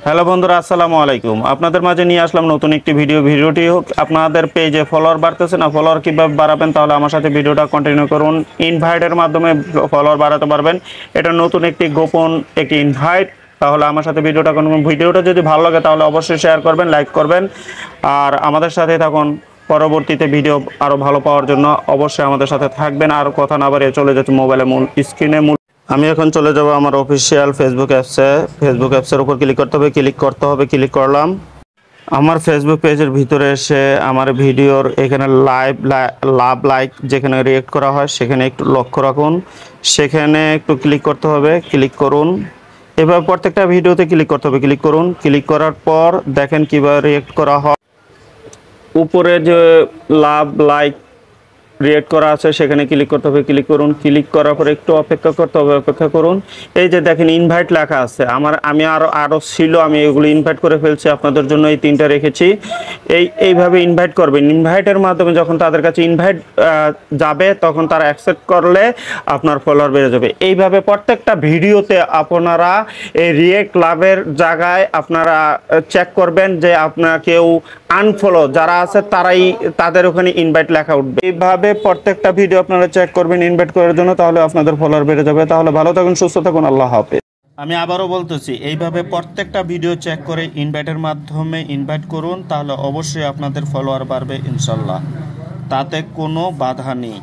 Hello বন্ধুরা, আসসালামু আলাইকুম। আপনাদের মাঝে নিয়ে আসলাম নতুন একটি ভিডিওটি হোক আপনাদের পেজে ফলোয়ার বাড়তেছে না, ফলোয়ার কীভাবে বাড়াবেন, তাহলে আমার সাথে ভিডিওটা কন্টিনিউ করুন। ইনভাইটের মাধ্যমে ফলোয়ার বাড়াতে পারবেন, এটা নতুন একটি গোপন একটি ইনভাইট। তাহলে আমার সাথে ভিডিওটা যদি ভালো লাগে তাহলে অবশ্যই শেয়ার করবেন, লাইক করবেন, আর আমাদের সাথে থাকুন। পরবর্তীতে ভিডিও আরও ভালো পাওয়ার জন্য অবশ্যই আমাদের সাথে থাকবেন। আর কথা না বাড়িয়ে চলে যাচ্ছে মোবাইলে মূল স্ক্রিনে। আমি এখন চলে যাব আমার অফিসিয়াল ফেসবুক অ্যাপসের উপর ক্লিক করতে হবে। ক্লিক করলাম। আমার ফেসবুক পেজের ভিতরে এসে আমার ভিডিওর এখানে লাইক যেখানে রিয়েক্ট করা হয় সেখানে একটু লক্ষ্য রাখুন, সেখানে একটু ক্লিক করতে হবে। ক্লিক করুন। এবার প্রত্যেকটা ভিডিওতে ক্লিক করতে হবে। ক্লিক করুন। ক্লিক করার পর দেখেন কীভাবে রিয়েক্ট করা হয়। উপরে যে লাইক রিয়েক্ট করা আছে সেখানে ক্লিক করতে হবে। ক্লিক করুন। ক্লিক করার পরে একটু অপেক্ষা করতে হবে। অপেক্ষা করুন। এই যে দেখেন ইনভাইট লেখা আছে, আমি আরও ছিল, আমি এগুলো ইনভাইট করে ফেলছি। আপনাদের জন্য এই তিনটা রেখেছি। এইভাবে ইনভাইট করবেন। ইনভাইটের মাধ্যমে যখন তাদের কাছে ইনভাইট যাবে তখন তারা অ্যাকসেপ্ট করলে আপনার ফলোয়ার বেড়ে যাবে। এইভাবে প্রত্যেকটা ভিডিওতে আপনারা এই রিয়েক্ট লাভের জায়গায় আপনারা চেক করবেন যে আপনার কেউ আনফলো যারা আছে তাদের ওখানে ইনভাইট লেখা উঠবে। এইভাবে প্রত্যেকটা ভিডিও আপনারা চেক করবেন ইনভাইট করার জন্য, তাহলে আপনাদের ফলোয়ার বেড়ে যাবে। তাহলে ভালো থাকুন, সুস্থ থাকুন, আল্লাহ হাফেজ। আমি আবারও বলতেছি, এইভাবে প্রত্যেকটা ভিডিও চেক করে ইনভাইটের মাধ্যমে ইনভাইট করুন, তাহলে অবশ্যই আপনাদের ফলোয়ার বাড়বে ইনশাল্লাহ, তাতে কোনো বাধা নেই।